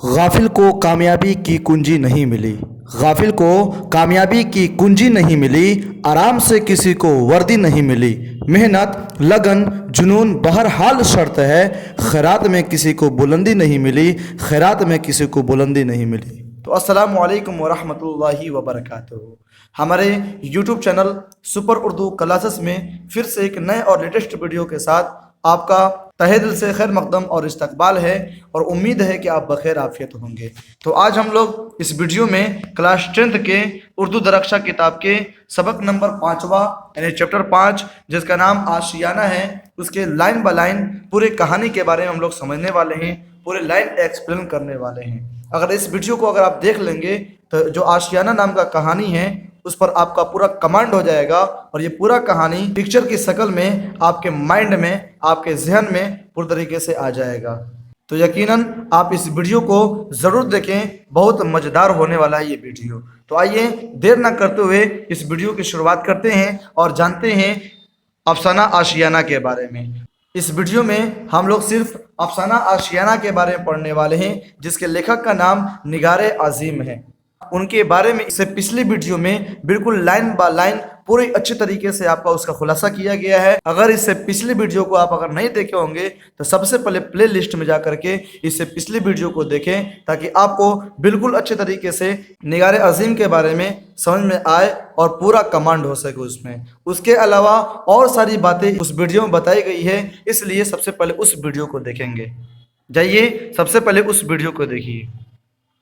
غافل کو کامیابی کی کنجی نہیں ملی، غافل کو کامیابی کی کنجی نہیں ملی، آرام سے کسی کو وردی نہیں ملی، محنت لگن جنون بہرحال شرط ہے، خیرات میں کسی کو بلندی نہیں ملی، خیرات میں کسی کو بلندی نہیں ملی۔ تو السلام علیکم ورحمۃ اللہ وبرکاتہ۔ ہمارے YouTube channel super Urdu classes میں پھر سے ایک نئے اور لیٹسٹ ویڈیو کے ساتھ آپ کا تہہ دل سے خیر مقدم اور استقبال ہے، اور امید ہے کہ آپ بخیر عافیت ہوں گے۔ تو آج ہم لوگ اس ویڈیو میں کلاس 10th کے اردو درخشاں کتاب کے سبق نمبر 5واں یعنی چیپٹر 5 جس کا نام آشیانہ ہے، اس کے لائن بائی لائن پورے کہانی کے بارے میں ہم لوگ سمجھنے والے ہیں، پورے لائن ایکسپلین کرنے والے ہیں۔ اگر اس ویڈیو کو آپ دیکھ لیں گے تو جو آشیانہ نام کا کہانی ہے اس پر آپ کا پورا کمانڈ ہو جائے گا، اور یہ پورا کہانی پکچر کی شکل میں آپ کے مائنڈ میں، آپ کے ذہن میں پورے طریقے سے آ جائے گا۔ تو یقیناً آپ اس ویڈیو کو ضرور دیکھیں، بہت مزیدار ہونے والا ہے یہ ویڈیو۔ تو آئیے دیر نہ کرتے ہوئے اس ویڈیو کی شروعات کرتے ہیں اور جانتے ہیں افسانہ آشیانہ کے بارے میں۔ اس ویڈیو میں ہم لوگ صرف افسانہ آشیانہ کے بارے میں پڑھنے والے ہیں، جس کے لیکھک کا نام نگار عظیم ہے۔ ان کے بارے میں اس سے پچھلی ویڈیو میں بالکل لائن با لائن پوری اچھی طریقے سے آپ کا اس کا خلاصہ کیا گیا ہے۔ اگر اس سے پچھلی ویڈیو کو آپ اگر نہیں دیکھے ہوں گے تو سب سے پہلے پلے لسٹ میں جا کر کے اس سے پچھلی ویڈیو کو دیکھیں، تاکہ آپ کو بالکل اچھے طریقے سے نگار عظیم کے بارے میں سمجھ میں آئے اور پورا کمانڈ ہو سکے اس میں۔ اس کے علاوہ اور ساری باتیں اس ویڈیو میں بتائی گئی ہے، اس لیے سب سے پہلے اس ویڈیو کو دیکھیں گے۔ جائیے سب سے پہلے اس ویڈیو کو دیکھیے۔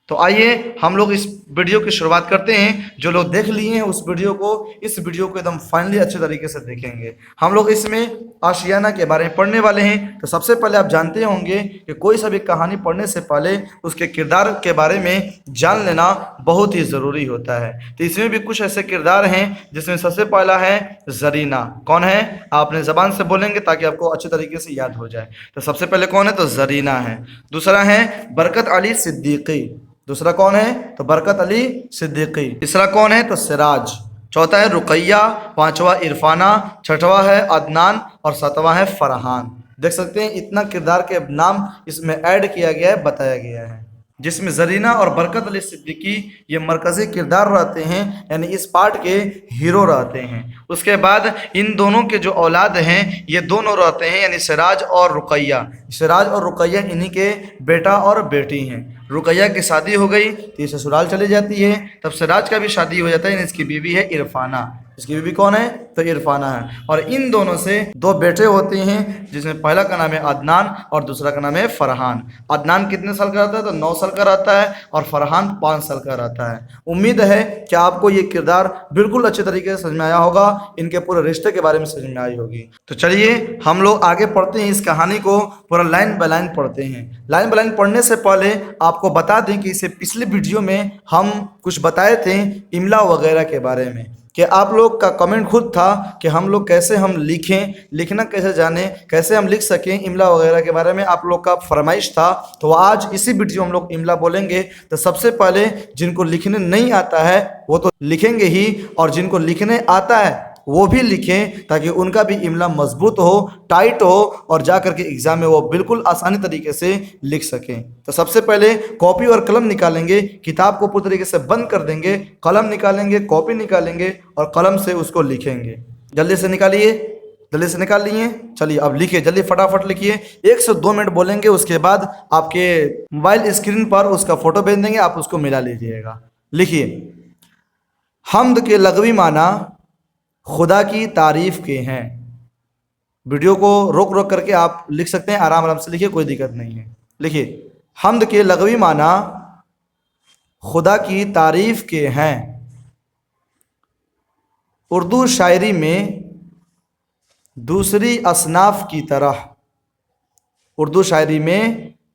تو آئیے ہم لوگ اس ویڈیو کی شروعات کرتے ہیں۔ جو لوگ دیکھ لیے ہیں اس ویڈیو کو ایک دم فائنلی اچھے طریقے سے دیکھیں گے۔ ہم لوگ اس میں آشیانہ کے بارے میں پڑھنے والے ہیں۔ تو سب سے پہلے آپ جانتے ہوں گے کہ کوئی سا بھی کہانی پڑھنے سے پہلے اس کے کردار کے بارے میں جان لینا بہت ہی ضروری ہوتا ہے۔ تو اس میں بھی کچھ ایسے کردار ہیں جس میں سب سے پہلا ہے زرینہ۔ کون ہے؟ آپ اپنے زبان سے بولیں گے تاکہ آپ کو اچھے طریقے سے یاد ہو جائے۔ تو سب سے پہلے کون ہے؟ تو زرینہ ہے۔ دوسرا ہے برکت علی صدیقی۔ دوسرا کون ہے؟ تو برکت علی صدیقی۔ تیسرا کون ہے؟ تو سراج۔ چوتھا ہے رقیہ۔ پانچواں عرفانہ۔ چھٹواں ہے عدنان، اور ساتواں ہے فرحان۔ دیکھ سکتے ہیں اتنا کردار کے نام اس میں ایڈ کیا گیا ہے، بتایا گیا ہے، جس میں زرینہ اور برکت علی صدیقی یہ مرکزی کردار رہتے ہیں، یعنی اس پارٹ کے ہیرو رہتے ہیں۔ اس کے بعد ان دونوں کے جو اولاد ہیں یہ دونوں رہتے ہیں، یعنی سراج اور رقیہ۔ سراج اور رقیہ انہی کے بیٹا اور بیٹی ہیں۔ رقیہ کی شادی ہو گئی تو یہ سسرال چلی جاتی ہے، تب سراج کا بھی شادی ہو جاتا ہے، یعنی اس کی بیوی ہے عرفانہ۔ اس کی بیوی کون ہے؟ تو عرفانہ ہے۔ اور ان دونوں سے دو بیٹے ہوتے ہیں، جس میں پہلا کا نام ہے عدنان اور دوسرا کا نام ہے فرحان۔ عدنان کتنے سال کا رہتا ہے؟ تو 9 سال کا رہتا ہے، اور فرحان 5 سال کا رہتا ہے۔ امید ہے کہ آپ کو یہ کردار بالکل اچھے طریقے سے سمجھ میں آیا ہوگا، ان کے پورے رشتے کے بارے میں سمجھ میں آئی ہوگی۔ تو چلیے ہم لوگ آگے پڑھتے ہیں، اس کہانی کو پورا لائن بائی لائن پڑھتے ہیں۔ لائن بائی لائن پڑھنے سے پہلے آپ کو بتا دیں کہ اس سے پچھلی ویڈیو میں ہم کچھ بتائے تھے املا وغیرہ کے بارے میں، کہ آپ لوگ کا کمنٹ خود تھا کہ ہم لوگ کیسے ہم لکھیں، لکھنا کیسے جانیں، کیسے ہم لکھ سکیں، املا وغیرہ کے بارے میں آپ لوگ کا فرمائش تھا۔ تو آج اسی ویڈیو ہم لوگ املا بولیں گے۔ تو سب سے پہلے جن کو لکھنے نہیں آتا ہے وہ تو لکھیں گے ہی، اور جن کو لکھنے آتا ہے وہ بھی لکھیں، تاکہ ان کا بھی املا مضبوط ہو، ٹائٹ ہو، اور جا کر کے ایگزام میں وہ بالکل آسانی طریقے سے لکھ سکیں۔ تو سب سے پہلے کاپی اور قلم نکالیں گے، کتاب کو پوری طریقے سے بند کر دیں گے، قلم نکالیں گے، کاپی نکالیں گے، اور قلم سے اس کو لکھیں گے۔ جلدی سے نکالیے، جلدی سے نکال لیے۔ چلیے اب لکھیے، جلدی فٹافٹ لکھیے۔ 1 سے 2 منٹ بولیں گے، اس کے بعد آپ کے موبائل اسکرین پر اس کا فوٹو بھیج دیں گے، آپ اس کو ملا لیجیے گا۔ لکھیے، حمد کے لغوی معنی خدا کی تعریف کے ہیں۔ ویڈیو کو روک روک کر کے آپ لکھ سکتے ہیں، آرام آرام سے لکھیے، کوئی دقت نہیں ہے۔ لکھیے، حمد کے لغوی معنی خدا کی تعریف کے ہیں۔ اردو شاعری میں دوسری اصناف کی طرح، اردو شاعری میں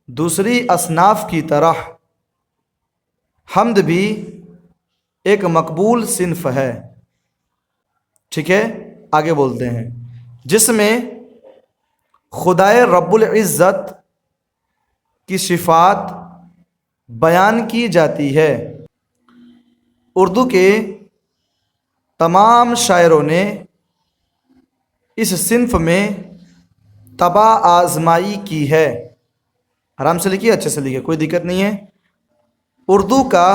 دوسری اصناف کی طرح حمد بھی ایک مقبول صنف ہے۔ ٹھیک ہے، آگے بولتے ہیں، جس میں خدائے رب العزت کی صفات بیان کی جاتی ہے۔ اردو کے تمام شاعروں نے اس صنف میں طبع آزمائی کی ہے۔ آرام سے لکھیے، اچھے سے لکھیے، کوئی دقت نہیں ہے۔ اردو کا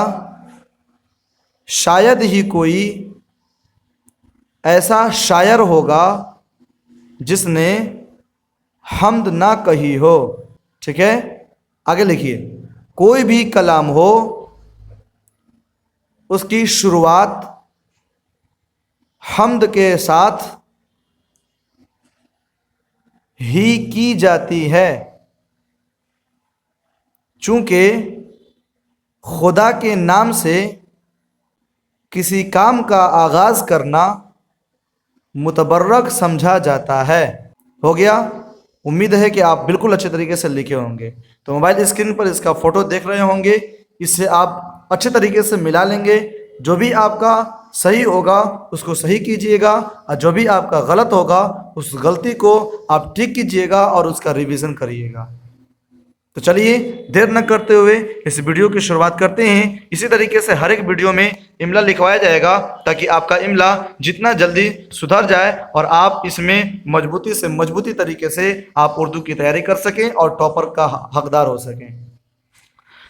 شاید ہی کوئی ایسا شاعر ہوگا جس نے حمد نہ کہی ہو. ٹھیک ہے, آگے لکھیے. کوئی بھی کلام ہو اس کی شروعات حمد کے ساتھ ہی کی جاتی ہے, چونکہ خدا کے نام سے کسی کام کا آغاز کرنا متبرک سمجھا جاتا ہے. ہو گیا؟ امید ہے کہ آپ بالکل اچھے طریقے سے لکھے ہوں گے. تو موبائل اسکرین پر اس کا فوٹو دیکھ رہے ہوں گے, اس سے آپ اچھے طریقے سے ملا لیں گے. جو بھی آپ کا صحیح ہوگا اس کو صحیح کیجئے گا, اور جو بھی آپ کا غلط ہوگا اس غلطی کو آپ ٹھیک کیجئے گا اور اس کا ریویژن کریے گا. تو چلیے دیر نہ کرتے ہوئے اس ویڈیو کی شروعات کرتے ہیں. اسی طریقے سے ہر ایک ویڈیو میں املا لکھوایا جائے گا تاکہ آپ کا املا جتنا جلدی سدھر جائے اور آپ اس میں مضبوطی طریقے سے آپ اردو کی تیاری کر سکیں اور ٹاپر کا حقدار ہو سکیں.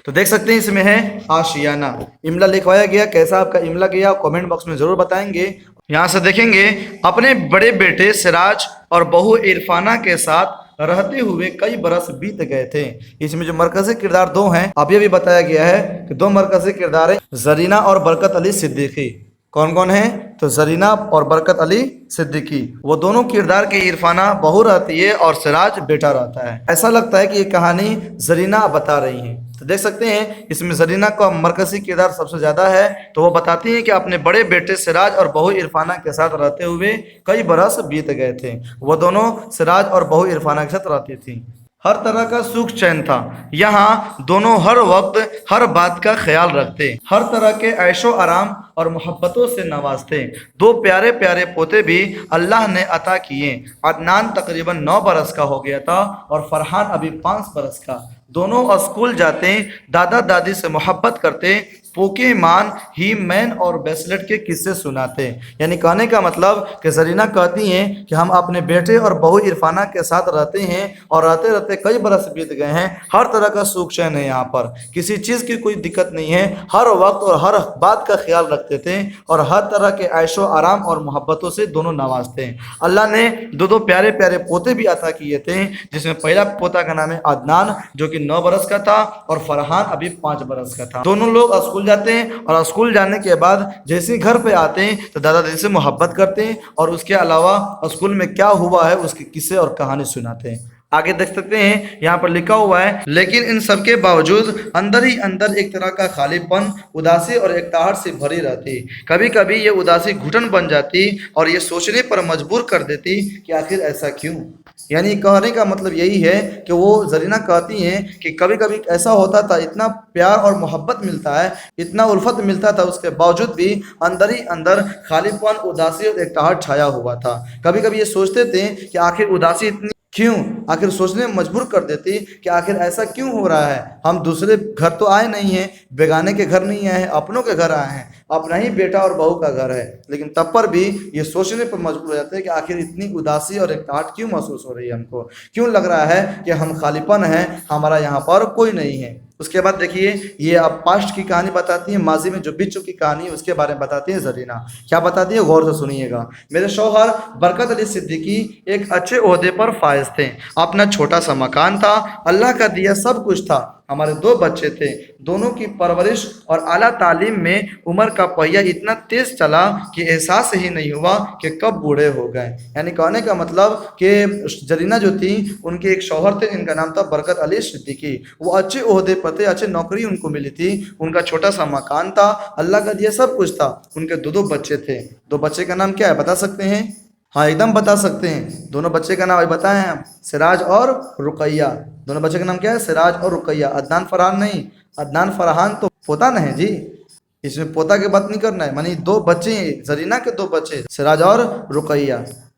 تو دیکھ سکتے ہیں اس میں ہے آشیانہ. املا لکھوایا گیا, کیسا آپ کا املا گیا کامنٹ باکس میں ضرور بتائیں گے. یہاں سے دیکھیں گے, اپنے بڑے بیٹے سراج اور بہو عرفانہ کے ساتھ رہتے ہوئے کئی برس بیت گئے تھے. اس میں جو مرکزی کردار دو ہیں, اب یہ بھی بتایا گیا ہے کہ دو مرکزی کردار ہیں, زرینہ اور برکت علی صدیقی. کون کون ہیں؟ تو زرینہ اور برکت علی صدیقی. وہ دونوں کردار کی عرفانہ بہو رہتی ہے اور سراج بیٹا رہتا ہے. ایسا لگتا ہے کہ یہ کہانی زرینہ بتا رہی ہیں. تو دیکھ سکتے ہیں اس میں زرینہ کا مرکزی کردار سب سے زیادہ ہے. تو وہ بتاتی ہیں کہ اپنے بڑے بیٹے سراج اور بہو عرفانہ کے ساتھ رہتے ہوئے کئی برس بیت گئے تھے. وہ دونوں سراج اور بہو عرفانہ کے ساتھ رہتی تھیں. ہر طرح کا سکھ چین تھا. یہاں دونوں ہر وقت ہر بات کا خیال رکھتے, ہر طرح کے عیش و آرام اور محبتوں سے نوازتے. دو پیارے پیارے پوتے بھی اللہ نے عطا کیے. عدنان تقریباً 9 برس کا ہو گیا تھا اور فرحان ابھی 5 برس کا. دونوں اسکول جاتے, دادا دادی سے محبت کرتے, پوکے مان ہی مین اور بیسلٹ کے قصے سناتے. یعنی کہنے کا مطلب کہ زرینہ کہتی ہیں کہ ہم اپنے بیٹے اور بہو عرفانہ کے ساتھ رہتے ہیں اور رہتے رہتے کئی برس بیت گئے ہیں. ہر طرح کا سکھ چین ہے, یہاں پر کسی چیز کی کوئی دقت نہیں ہے. ہر وقت اور ہر بات کا خیال رکھتے تھے اور ہر طرح کے عیش و آرام اور محبتوں سے دونوں نوازتے ہیں. اللہ نے دو پیارے پیارے پوتے بھی عطا کیے تھے, جس میں پہلا پوتا کا نام ہے عدنان جو کہ 9 برس کا تھا اور فرحان ابھی 5 برس کا تھا. دونوں لوگ اسکول جاتے ہیں اور اسکول جانے کے بعد جیسے گھر پہ آتے ہیں تو دادا دادی سے محبت کرتے ہیں اور اس کے علاوہ اسکول میں کیا ہوا ہے اس کے قصے اور کہانی سناتے ہیں. آگے دیکھ سکتے ہیں یہاں پر لکھا ہوا ہے, لیکن ان سب کے باوجود اندر ہی اندر ایک طرح کا خالی پن, اداسی اور اکتاہٹ سے بھری رہتی. کبھی کبھی یہ اداسی گھٹن بن جاتی اور یہ سوچنے پر مجبور کر دیتی کہ آخر ایسا کیوں. یعنی کہنے کا مطلب یہی ہے کہ وہ زرینہ کہتی ہیں کہ کبھی کبھی ایسا ہوتا تھا, اتنا پیار اور محبت ملتا ہے, اتنا الفت ملتا تھا, اس کے باوجود بھی اندر ہی اندر خالی پن, اداسی اور اکتاہٹ چھایا ہوا تھا. کبھی کبھی یہ سوچتے تھے کہ آخر اداسی اتنی کیوں, آخر سوچنے میں مجبور کر دیتی کہ آخر ایسا کیوں ہو رہا ہے. ہم دوسرے گھر تو آئے نہیں ہیں, بیگانے کے گھر نہیں آئے ہیں, اپنوں کے گھر آئے ہیں, اپنا ہی بیٹا اور بہو کا گھر ہے. لیکن تب پر بھی یہ سوچنے پر مجبور ہو جاتے ہیں کہ آخر اتنی اداسی اور اکتاہٹ کیوں محسوس ہو رہی ہے, ہم کو کیوں لگ رہا ہے کہ ہم خالی پن ہیں, ہمارا یہاں پر کوئی نہیں ہے. اس کے بعد دیکھیے یہ اب پاسٹ کی کہانی بتاتی ہیں, ماضی میں جو بیت چکی کہانی ہے اس کے بارے میں بتاتی ہیں زرینہ. کیا بتاتی ہے غور سے سنیے گا. میرے شوہر برکت علی صدیقی ایک اچھے عہدے پر فائز تھے. اپنا چھوٹا سا مکان تھا, اللہ کا دیا سب کچھ تھا. ہمارے 2 بچے تھے, دونوں کی پرورش اور اعلیٰ تعلیم میں عمر کا پہیہ اتنا تیز چلا کہ احساس ہی نہیں ہوا کہ کب بوڑھے ہو گئے. یعنی کہنے کا مطلب کہ زرینہ جو تھی ان کے ایک شوہر تھے جن کا نام تھا برکت علی صدیقی. وہ اچھے عہدے پر تھے, اچھے نوکری ان کو ملی تھی, ان کا چھوٹا سا مکان تھا, اللہ کا دیا سب کچھ تھا. ان کے 2 بچے تھے. 2 بچے کا نام کیا ہے بتا سکتے ہیں؟ ہاں ایک دم بتا سکتے ہیں. دونوں بچے کا نام بتائیں ہم, سراج اور رقیہ. دونوں بچے کا نام کیا ہے؟ سراج اور رقیہ. عدنان فرحان نہیں, عدنان فرحان تو پوتا نہیں جی, اس میں پوتا کی بات نہیں کرنا ہے. یعنی 2 بچے زرینہ کے 2 بچے سراج اور رقیہ.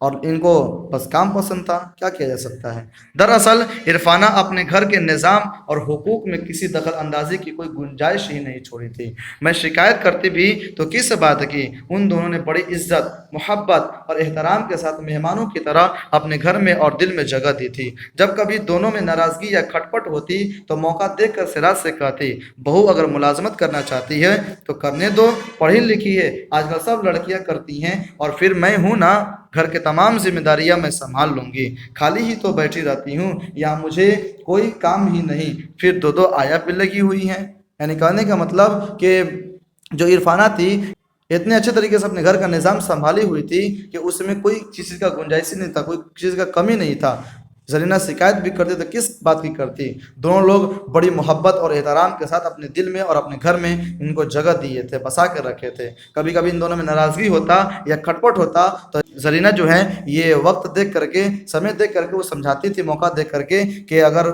اور ان کو بس کام پسند تھا، کیا کیا جا سکتا ہے۔ دراصل عرفانہ اپنے گھر کے نظام اور حقوق میں کسی دخل اندازی کی کوئی گنجائش ہی نہیں چھوڑی تھی۔ میں شکایت کرتی بھی تو کس بات کی، ان دونوں نے بڑی عزت، محبت اور احترام کے ساتھ مہمانوں کی طرح اپنے گھر میں اور دل میں جگہ دی تھی۔ جب کبھی دونوں میں ناراضگی یا کھٹپٹ ہوتی تو موقع دیکھ کر سراج سے کہتی، بہو اگر ملازمت کرنا چاہتی ہے تو کرنے دو، پڑھی لکھی ہے، آج کل سب لڑکیاں کرتی ہیں، اور پھر میں ہوں نا، گھر کے تمام ذمہ داریاں میں سنبھال لوں گی، خالی ہی تو بیٹھی رہتی ہوں، یہاں مجھے کوئی کام ہی نہیں، پھر دو دو آیا پہ لگی ہوئی ہیں۔ یعنی کہنے کا مطلب کہ جو عرفانہ تھی اتنے اچھے طریقے سے اپنے گھر کا نظام سنبھالی ہوئی تھی کہ اس میں کوئی چیز کا گنجائش ہی نہیں تھا، کوئی چیز کا کمی نہیں تھا۔ زرینہ شکایت بھی کرتی تو کس بات کی کرتی، دونوں لوگ بڑی محبت اور احترام کے ساتھ اپنے دل میں اور اپنے گھر میں ان کو جگہ دیے تھے، بسا کے رکھے تھے۔ کبھی کبھی ان دونوں میں ناراضگی ہوتا یا کھٹپٹ ہوتا تو زرینہ جو ہے یہ وقت دیکھ کر کے، سمے دیکھ کر کے وہ سمجھاتی تھی، موقع دیکھ کر کے، کہ اگر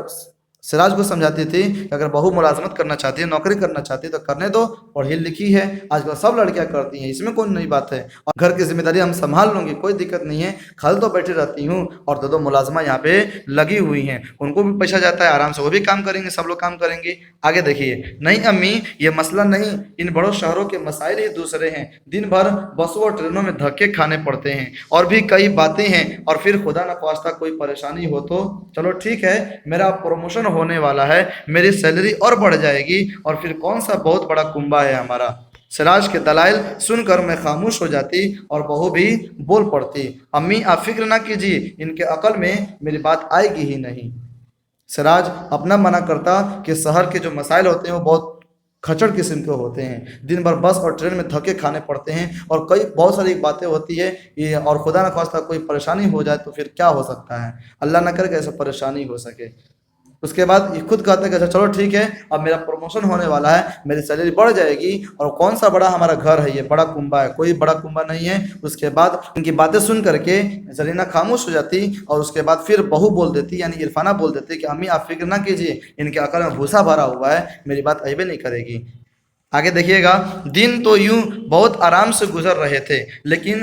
سراج کو سمجھاتی تھی کہ اگر بہو ملازمت کرنا چاہتی ہے، نوکری کرنا چاہتی ہے تو کرنے دو، پڑھی لکھی ہے، آج کل سب لڑکیاں کرتی ہیں، اس میں کوئی نئی بات ہے، اور گھر کی ذمہ داری ہم سنبھال لوں گی، کوئی دقت نہیں ہے، خالی تو بیٹھی رہتی ہوں، اور دو دو ملازمہ یہاں پہ لگی ہوئی ہیں، ان کو بھی پیسہ جاتا ہے، آرام سے وہ بھی کام کریں گے، سب لوگ کام کریں گے۔ آگے دیکھیے، نہیں امی یہ مسئلہ نہیں، ان بڑوں شہروں کے مسائل ہی دوسرے ہیں، دن بھر بسوں اور ٹرینوں میں دھکے کھانے پڑتے ہیں، اور بھی کئی باتیں ہیں، اور پھر خدا نخواستہ کوئی پریشانی ہو تو چلو ٹھیک ہے، میرا پروموشن ہونے والا ہے، میری سیلری اور بڑھ جائے گی، اور پھر کون سا بہت بڑا کنبہ ہے ہمارا۔ سراج کے دلائل سن کر میں خاموش ہو جاتی اور بہو بھی بول پڑتی، امی آپ فکر نہ کیجیے، ان کے عقل میں میری بات آئے گی ہی نہیں۔ سراج اپنا منع کرتا کہ شہر کے جو مسائل ہوتے ہیں وہ بہت کھچڑ قسم کے ہوتے ہیں، دن بھر بس اور ٹرین میں دھکے کھانے پڑتے ہیں، اور کئی بہت ساری باتیں ہوتی ہے یہ، اور خدا نخواستہ کوئی پریشانی ہو جائے تو پھر کیا ہو سکتا ہے، اللہ نہ کرے کہ ایسا پریشانی ہو سکے۔ اس کے بعد یہ خود کہتے ہیں کہ اچھا چلو ٹھیک ہے، اب میرا پروموشن ہونے والا ہے، میری سیلری بڑھ جائے گی، اور کون سا بڑا ہمارا گھر ہے، یہ بڑا کنبہ ہے، کوئی بڑا کنبہ نہیں ہے۔ اس کے بعد ان کی باتیں سن کر کے زرینہ خاموش ہو جاتی، اور اس کے بعد پھر بہو بول دیتی، یعنی عرفانہ بول دیتی کہ امی آپ فکر نہ کیجیے، ان کے عقل میں بھوسا بھرا ہوا ہے، میری بات ایبے نہیں کرے گی۔ آگے دیکھیے گا، دن تو یوں بہت آرام سے گزر رہے تھے، لیکن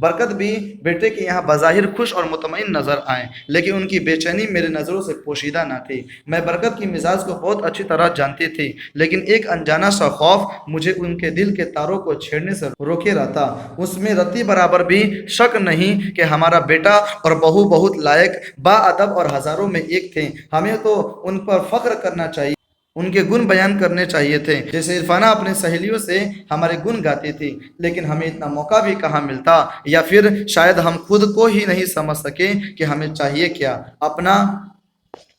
برکت بھی بیٹے کے یہاں بظاہر خوش اور مطمئن نظر آئیں، لیکن ان کی بے چینی میرے نظروں سے پوشیدہ نہ تھی۔ میں برکت کی مزاج کو بہت اچھی طرح جانتی تھی، لیکن ایک انجانا سا خوف مجھے ان کے دل کے تاروں کو چھیڑنے سے روکے رہتا۔ اس میں رتی برابر بھی شک نہیں کہ ہمارا بیٹا اور بہو بہت لائق، با ادب اور ہزاروں میں ایک تھے، ہمیں تو ان پر فخر کرنا چاہیے، ان کے گن بیان کرنے چاہیے تھے، جیسے عرفانہ اپنے سہیلیوں سے ہمارے گن گاتی تھی، لیکن ہمیں اتنا موقع بھی کہاں ملتا، یا پھر شاید ہم خود کو ہی نہیں سمجھ سکے کہ ہمیں چاہیے کیا،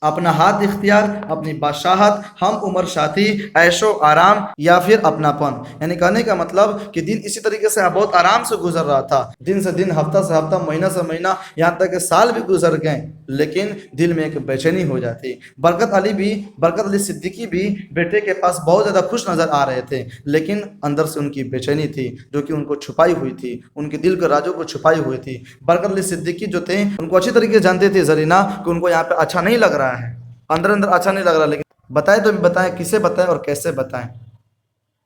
اپنا ہاتھ اختیار، اپنی بادشاہت، ہم عمر ساتھی، عیش و آرام، یا پھر اپناپن۔ یعنی کہنے کا مطلب کہ دن اسی طریقے سے بہت آرام سے گزر رہا تھا، دن سے دن، ہفتہ سے ہفتہ، مہینہ سے مہینہ، یہاں تک کہ سال بھی گزر گئے، لیکن دل میں ایک بے چینی ہو جاتی۔ برکت علی صدیقی بھی بیٹے کے پاس بہت زیادہ خوش نظر آ رہے تھے، لیکن اندر سے ان کی بے چینی تھی جو کہ ان کو چھپائی ہوئی تھی، ان کے دل کے رازوں کو چھپائی ہوئی تھی۔ برکت علی صدیقی جو تھے ان کو اچھی طریقے سے جانتے تھے زرینہ کہ ان کو یہاں پہ اچھا نہیں لگ رہا ہے، اندر اچھا نہیں لگ رہا، لیکن بتائیں تو بھی بتائیں، کسے بتائیں اور کیسے بتائیں۔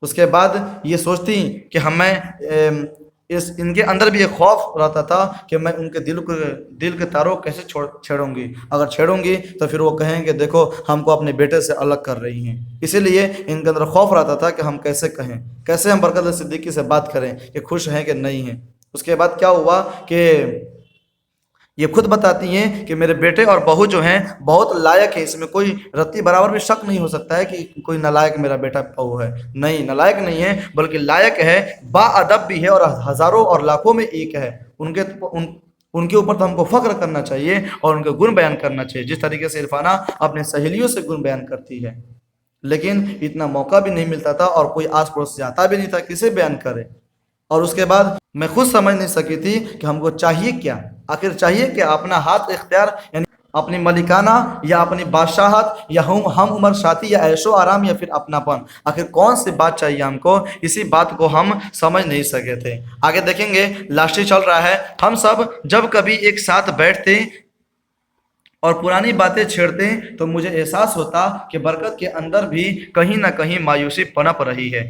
اس کے بعد یہ سوچتی کہ ان کے اندر بھی ایک خوف رہتا تھا کہ میں ان کے دل کے تاروں کیسے چھیڑوں گی، اگر چھیڑوں گی تو پھر وہ کہیں کہ دیکھو ہم کو اپنے بیٹے سے الگ کر رہی ہیں، اسی لیے ان کے اندر خوف رہتا تھا کہ ہم کیسے کہیں، کیسے ہم برکت صدیقی سے بات کریں کہ خوش ہیں کہ نہیں ہیں۔ اس کے بعد کیا ہوا کہ یہ خود بتاتی ہیں کہ میرے بیٹے اور بہو جو ہیں بہت لائق ہے، اس میں کوئی رتی برابر بھی شک نہیں ہو سکتا ہے کہ کوئی نالائق میرا بیٹا بہو ہے، نہیں، نالائق نہیں ہے، بلکہ لائق ہے، با ادب بھی ہے، اور ہزاروں اور لاکھوں میں ایک ہے۔ ان کے اوپر تو ہم کو فخر کرنا چاہیے اور ان کے گن بیان کرنا چاہیے، جس طریقے سے عرفانہ اپنے سہیلیوں سے گن بیان کرتی ہے، لیکن اتنا موقع بھی نہیں ملتا تھا، اور کوئی آس پڑوس سے آتا بھی نہیں تھا کسے بیان کرے۔ اور اس کے بعد میں خود سمجھ نہیں سکی تھی کہ ہم کو چاہیے کیا، آخر چاہیے کہ اپنا ہاتھ اختیار، یعنی اپنی ملکانہ یا اپنی بادشاہت، یا ہم عمر ساتھی، یا عیش و آرام، یا پھر اپناپن، آخر کون سی بات چاہیے ہم کو، اسی بات کو ہم سمجھ نہیں سکے تھے۔ آگے دیکھیں گے، لاسٹ چل رہا ہے، ہم سب جب کبھی ایک ساتھ بیٹھتے اور پرانی باتیں چھیڑتے تو مجھے احساس ہوتا کہ برکت کے اندر بھی کہیں نہ کہیں مایوسی پنپ رہی ہے،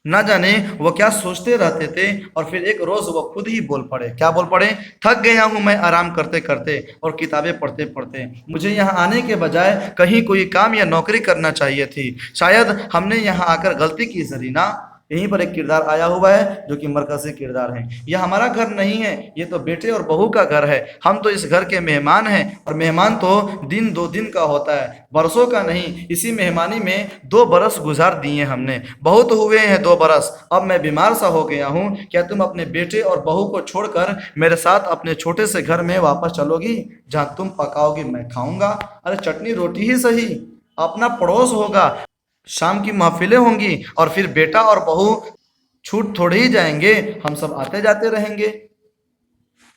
نہ جانے وہ کیا سوچتے رہتے تھے، اور پھر ایک روز وہ خود ہی بول پڑے۔ کیا بول پڑے؟ تھک گیا ہوں میں آرام کرتے کرتے اور کتابیں پڑھتے پڑھتے، مجھے یہاں آنے کے بجائے کہیں کوئی کام یا نوکری کرنا چاہیے تھی، شاید ہم نے یہاں آ کر غلطی کی زرینہ۔ یہیں پر ایک کردار آیا ہوا ہے جو کہ مرکزی کردار ہے۔ یہ ہمارا گھر نہیں ہے، یہ تو بیٹے اور بہو کا گھر ہے، ہم تو اس گھر کے مہمان ہیں، اور مہمان تو دن دو دن کا ہوتا ہے، برسوں کا نہیں۔ اسی مہمانی میں 2 برس گزار دیے ہم نے، بہت ہوئے ہیں 2 برس، اب میں بیمار سا ہو گیا ہوں، کیا تم اپنے بیٹے اور بہو کو چھوڑ کر میرے ساتھ اپنے چھوٹے سے گھر میں واپس چلو گی جہاں تم پکاؤ گی میں کھاؤں گا؟ ارے چٹنی روٹی ہی صحیح، اپنا پڑوس ہوگا، شام کی محفلیں ہوں گی، اور پھر بیٹا اور بہو چھوٹ تھوڑے ہی جائیں گے، ہم سب آتے جاتے رہیں گے۔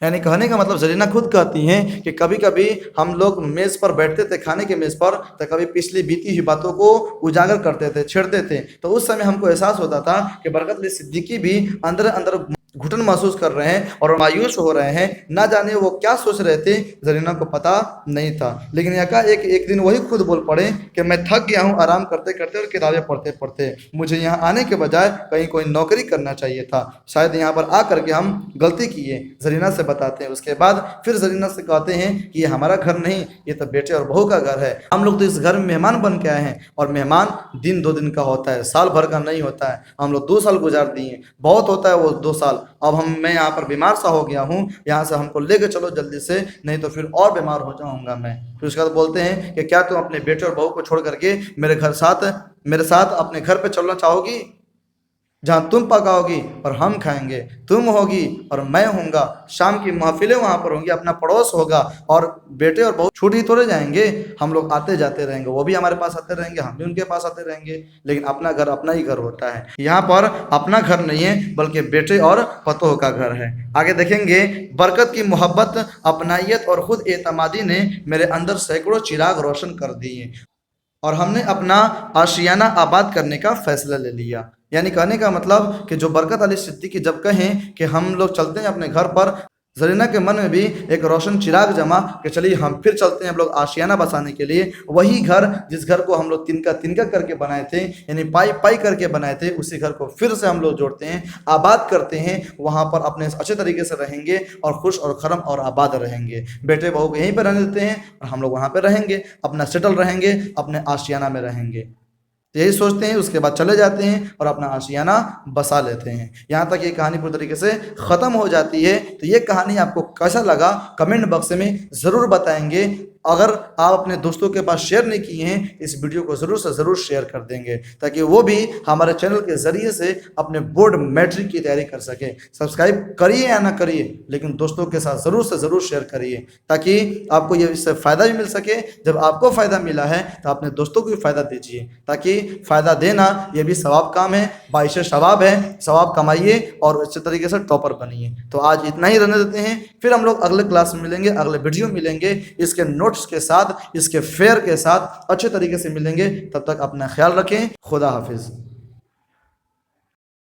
یعنی کہنے کا مطلب زرینہ خود کہتی ہیں کہ کبھی کبھی ہم لوگ میز پر بیٹھتے تھے، کھانے کے میز پر، تو کبھی پچھلی بیتی ہوئی باتوں کو اجاگر کرتے تھے، چھیڑتے تھے، تو اس سمے ہم کو احساس ہوتا تھا کہ برکت علی صدیقی بھی اندر اندر گھٹن محسوس کر رہے ہیں اور مایوس ہو رہے ہیں، نہ جانے وہ کیا سوچ رہے تھے، زرینہ کو پتہ نہیں تھا۔ لیکن ایک دن وہی خود بول پڑے کہ میں تھک گیا ہوں آرام کرتے کرتے اور کتابیں پڑھتے پڑھتے، مجھے یہاں آنے کے بجائے کہیں کوئی نوکری کرنا چاہیے تھا، شاید یہاں پر آ کر کے ہم غلطی کیے۔ زرینہ سے بتاتے ہیں، اس کے بعد پھر زرینہ سے کہتے ہیں کہ یہ ہمارا گھر نہیں، یہ تو بیٹے اور بہو کا گھر ہے، ہم لوگ تو اس گھر میں مہمان بن کے آئے ہیں، اور مہمان دن 2 دن کا ہوتا ہے، سال بھر کا نہیں ہوتا ہے، ہم لوگ 2 سال گزار دیے، بہت ہوتا ہے وہ 2 سال، اب میں یہاں پر بیمار سا ہو گیا ہوں، یہاں سے ہم کو لے کے چلو جلدی سے، نہیں تو پھر اور بیمار ہو جاؤں گا میں۔ پھر اس کے بعد بولتے ہیں کہ کیا تم اپنے بیٹے اور بہو کو چھوڑ کر کے میرے ساتھ اپنے گھر پہ چلنا چاہو گی جہاں تم پکاؤ گی اور ہم کھائیں گے، تم ہوگی اور میں ہوں گا، شام کی محفلیں وہاں پر ہوں گی، اپنا پڑوس ہوگا، اور بیٹے اور بہو چھوٹ ہی تھوڑے جائیں گے، ہم لوگ آتے جاتے رہیں گے، وہ بھی ہمارے پاس آتے رہیں گے، ہم بھی ان کے پاس آتے رہیں گے، لیکن اپنا گھر اپنا ہی گھر ہوتا ہے، یہاں پر اپنا گھر نہیں ہے بلکہ بیٹے اور پتوہ کا گھر ہے۔ آگے دیکھیں گے، برکت کی محبت، اپنائیت اور خود اعتمادی نے میرے اندر سینکڑوں چراغ روشن کر دیے، اور ہم نے اپنا آشیانہ آباد کرنے کا فیصلہ لے لیا۔ یعنی کہنے کا مطلب کہ جو برکت علی صدیقی جب کہیں کہ ہم لوگ چلتے ہیں اپنے گھر پر، زرینہ کے من میں بھی ایک روشن چراغ جما کہ چلیے ہم پھر چلتے ہیں ہم لوگ آشیانہ بسانے کے لیے، وہی گھر جس گھر کو ہم لوگ تنکا تنکا کر کے بنائے تھے، یعنی پائی پائی کر کے بنائے تھے، اسی گھر کو پھر سے ہم لوگ جوڑتے ہیں، آباد کرتے ہیں، وہاں پر اپنے اچھے طریقے سے رہیں گے اور خوش اور خرم اور آباد رہیں گے، بیٹے بہو کو یہیں پہ رہنے دیتے ہیں اور ہم لوگ وہاں پہ رہیں گے، اپنا سیٹل رہیں گے، اپنے آشیانہ میں رہیں گے، یہی سوچتے ہیں، اس کے بعد چلے جاتے ہیں اور اپنا آشیانہ بسا لیتے ہیں۔ یہاں تک یہ کہانی پوری طریقے سے ختم ہو جاتی ہے۔ تو یہ کہانی آپ کو کیسا لگا کمنٹ باکس میں ضرور بتائیں گے۔ اگر آپ اپنے دوستوں کے پاس شیئر نہیں کیے ہیں، اس ویڈیو کو ضرور سے ضرور شیئر کر دیں گے تاکہ وہ بھی ہمارے چینل کے ذریعے سے اپنے بورڈ میٹرک کی تیاری کر سکیں۔ سبسکرائب کریے یا نہ کریے، لیکن دوستوں کے ساتھ ضرور سے ضرور شیئر کریے تاکہ آپ کو یہ اس سے فائدہ بھی مل سکے۔ جب آپ کو فائدہ ملا ہے تو اپنے دوستوں کو بھی فائدہ دیجیے تاکہ فائدہ دینا یہ بھی ثواب کام ہے، باعث ثواب ہے، ثواب کمائیے اور اچھے طریقے سے ٹاپر بنیے۔ تو آج اتنا ہی رہنے دیتے ہیں، پھر ہم لوگ اگلے کلاس میں ملیں گے، اگلے ویڈیو ملیں گے، اس کے نوٹس کے ساتھ، اس کے فیئر کے ساتھ اچھے طریقے سے ملیں گے۔ تب تک اپنا خیال رکھیں، خدا حافظ۔